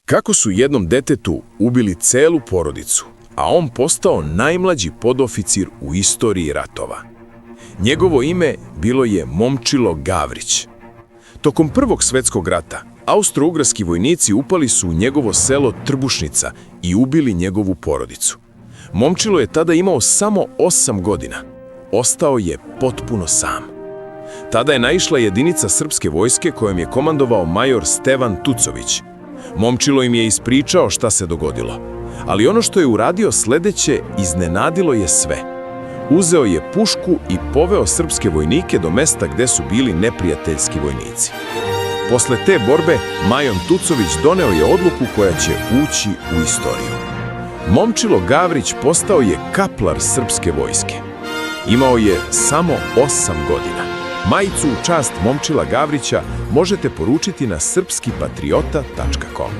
Kako su jednom detetu ubili celu porodicu, a on postao najmlađi podoficir u istoriji ratova. Njegovo ime bilo je Momčilo Gavrić. Tokom Prvog svjetskog rata, austro-ugarski vojnici upali su u njegovo selo Trbušnica i ubili njegovu porodicu. Momčilo je tada imao samo 8 godina. Ostao je potpuno sam. Tada je naišla jedinica srpske vojske kojom je komandovao major Stevan Tucović. Momčilo im je ispričao šta se dogodilo, ali ono što je uradio sledeće iznenadilo je sve. Uzeo je pušku i poveo srpske vojnike do mesta gde su bili neprijateljski vojnici. Posle te borbe, major Tucović doneo je odluku koja će ući u istoriju. Momčilo Gavrić postao je kaplar srpske vojske. Imao je samo 8 godina. Majicu u čast Momčila Gavrića možete poručiti na srpskipatriota.com.